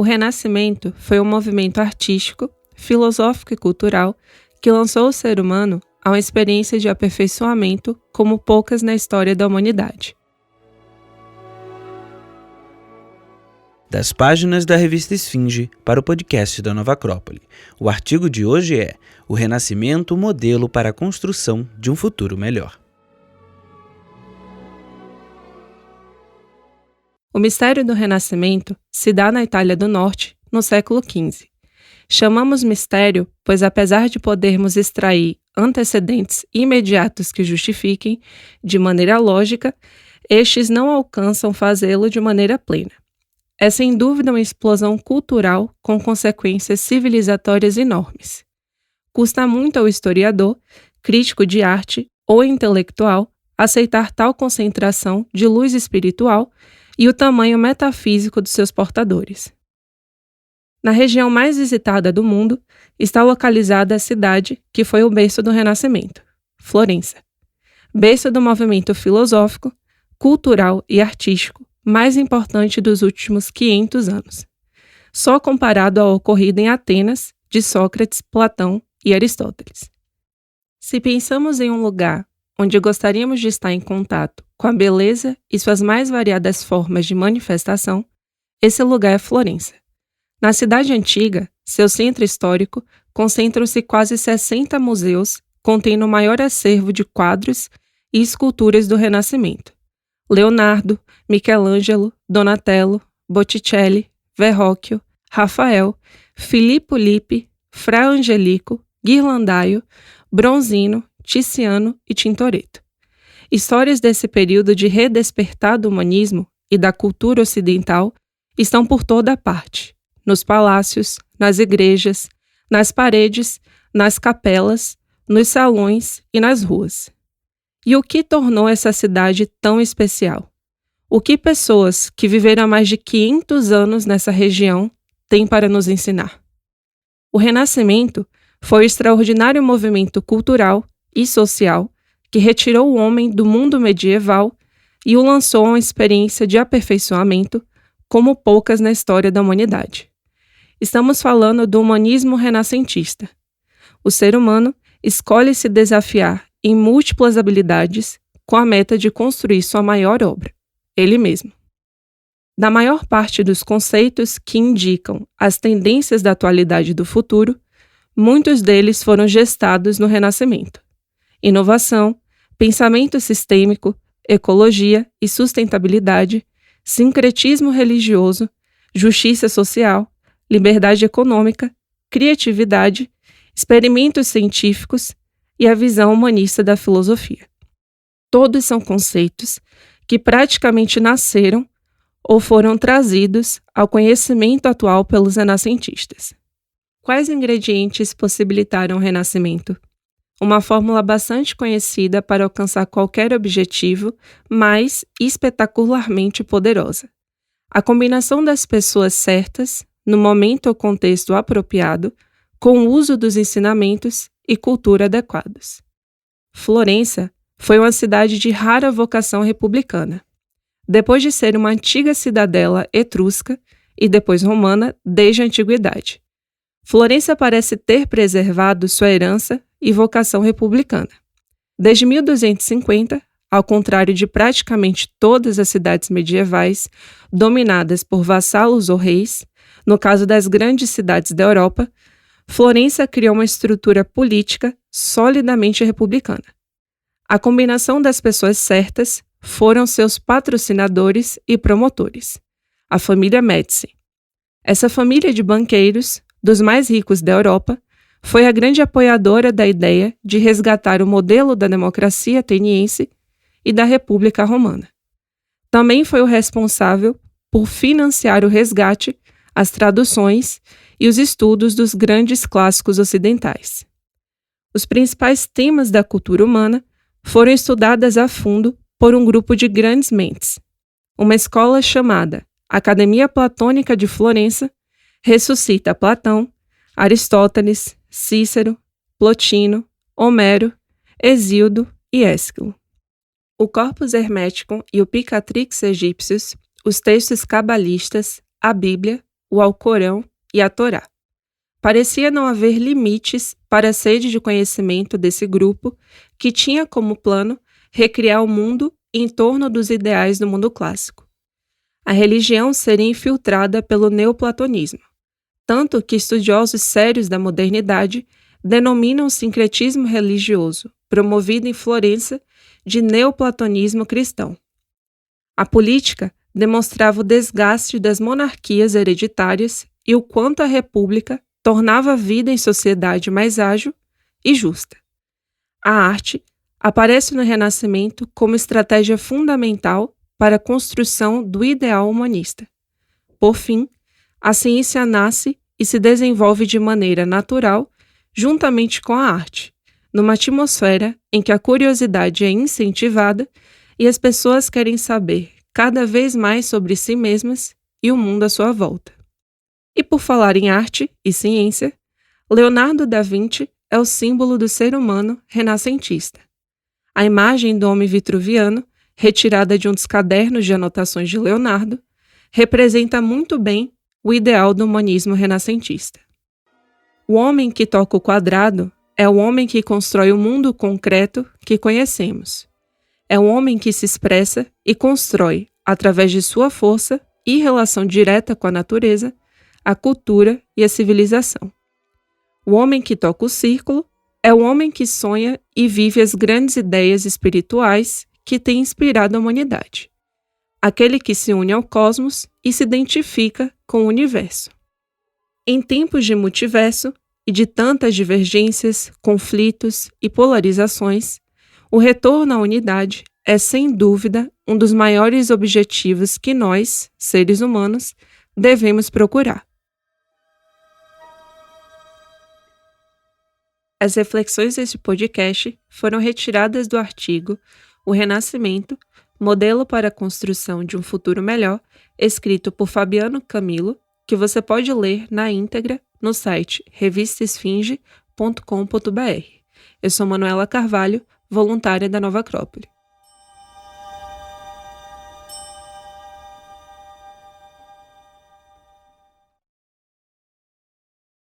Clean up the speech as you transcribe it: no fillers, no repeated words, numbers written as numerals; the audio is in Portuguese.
O Renascimento foi um movimento artístico, filosófico e cultural que lançou o ser humano a uma experiência de aperfeiçoamento como poucas na história da humanidade. Das páginas da revista Esfinge para o podcast da Nova Acrópole. O artigo de hoje é O Renascimento, modelo para a construção de um futuro melhor. O mistério do Renascimento se dá na Itália do Norte, no século XV. Chamamos mistério, pois apesar de podermos extrair antecedentes imediatos que justifiquem, de maneira lógica, estes não alcançam fazê-lo de maneira plena. É sem dúvida uma explosão cultural com consequências civilizatórias enormes. Custa muito ao historiador, crítico de arte ou intelectual aceitar tal concentração de luz espiritual e o tamanho metafísico dos seus portadores. Na região mais visitada do mundo está localizada a cidade que foi o berço do Renascimento, Florença. Berço do movimento filosófico, cultural e artístico mais importante dos últimos 500 anos, só comparado ao ocorrido em Atenas, de Sócrates, Platão e Aristóteles. Se pensamos em um lugar onde gostaríamos de estar em contato com a beleza e suas mais variadas formas de manifestação, esse lugar é Florença. Na cidade antiga, seu centro histórico, concentram-se quase 60 museus contendo o maior acervo de quadros e esculturas do Renascimento. Leonardo, Michelangelo, Donatello, Botticelli, Verrocchio, Rafael, Filippo Lippi, Fra Angelico, Ghirlandaio, Bronzino, Tiziano e Tintoretto. Histórias desse período de redespertar do humanismo e da cultura ocidental estão por toda parte, nos palácios, nas igrejas, nas paredes, nas capelas, nos salões e nas ruas. E o que tornou essa cidade tão especial? O que pessoas que viveram há mais de 500 anos nessa região têm para nos ensinar? O Renascimento foi o extraordinário movimento cultural e social que retirou o homem do mundo medieval e o lançou a uma experiência de aperfeiçoamento como poucas na história da humanidade. Estamos falando do humanismo renascentista. O ser humano escolhe se desafiar em múltiplas habilidades com a meta de construir sua maior obra, ele mesmo. Da maior parte dos conceitos que indicam as tendências da atualidade e do futuro, muitos deles foram gestados no Renascimento. Inovação, pensamento sistêmico, ecologia e sustentabilidade, sincretismo religioso, justiça social, liberdade econômica, criatividade, experimentos científicos e a visão humanista da filosofia. Todos são conceitos que praticamente nasceram ou foram trazidos ao conhecimento atual pelos renascentistas. Quais ingredientes possibilitaram o Renascimento? Uma fórmula bastante conhecida para alcançar qualquer objetivo, mas espetacularmente poderosa. A combinação das pessoas certas, no momento ou contexto apropriado, com o uso dos ensinamentos e cultura adequados. Florença foi uma cidade de rara vocação republicana. Depois de ser uma antiga cidadela etrusca e depois romana desde a antiguidade, Florença parece ter preservado sua herança e vocação republicana. Desde 1250, ao contrário de praticamente todas as cidades medievais dominadas por vassalos ou reis, no caso das grandes cidades da Europa, Florença criou uma estrutura política solidamente republicana. A combinação das pessoas certas foram seus patrocinadores e promotores, a família Médici. Essa família de banqueiros, dos mais ricos da Europa, foi a grande apoiadora da ideia de resgatar o modelo da democracia ateniense e da República Romana. Também foi o responsável por financiar o resgate, as traduções e os estudos dos grandes clássicos ocidentais. Os principais temas da cultura humana foram estudados a fundo por um grupo de grandes mentes. Uma escola chamada Academia Platônica de Florença ressuscita Platão, Aristóteles, Cícero, Plotino, Homero, Hesíodo e Ésquilo. O Corpus Hermeticum e o Picatrix egípcios, os textos cabalistas, a Bíblia, o Alcorão e a Torá. Parecia não haver limites para a sede de conhecimento desse grupo, que tinha como plano recriar o mundo em torno dos ideais do mundo clássico. A religião seria infiltrada pelo neoplatonismo, tanto que estudiosos sérios da modernidade denominam o sincretismo religioso, promovido em Florença, de neoplatonismo cristão. A política demonstrava o desgaste das monarquias hereditárias e o quanto a república tornava a vida em sociedade mais ágil e justa. A arte aparece no Renascimento como estratégia fundamental para a construção do ideal humanista. Por fim, a ciência nasce e se desenvolve de maneira natural juntamente com a arte, numa atmosfera em que a curiosidade é incentivada e as pessoas querem saber cada vez mais sobre si mesmas e o mundo à sua volta. E por falar em arte e ciência, Leonardo da Vinci é o símbolo do ser humano renascentista. A imagem do homem vitruviano, retirada de um dos cadernos de anotações de Leonardo, representa muito bem o ideal do humanismo renascentista. O homem que toca o quadrado é o homem que constrói o mundo concreto que conhecemos. É o homem que se expressa e constrói, através de sua força e relação direta com a natureza, a cultura e a civilização. O homem que toca o círculo é o homem que sonha e vive as grandes ideias espirituais que têm inspirado a humanidade. Aquele que se une ao cosmos e se identifica com o universo. Em tempos de multiverso e de tantas divergências, conflitos e polarizações, o retorno à unidade é, sem dúvida, um dos maiores objetivos que nós, seres humanos, devemos procurar. As reflexões deste podcast foram retiradas do artigo O Renascimento, Modelo para a Construção de um Futuro Melhor, escrito por Fabiano Camilo, que você pode ler na íntegra no site revistaesfinge.com.br. Eu sou Manuela Carvalho, voluntária da Nova Acrópole.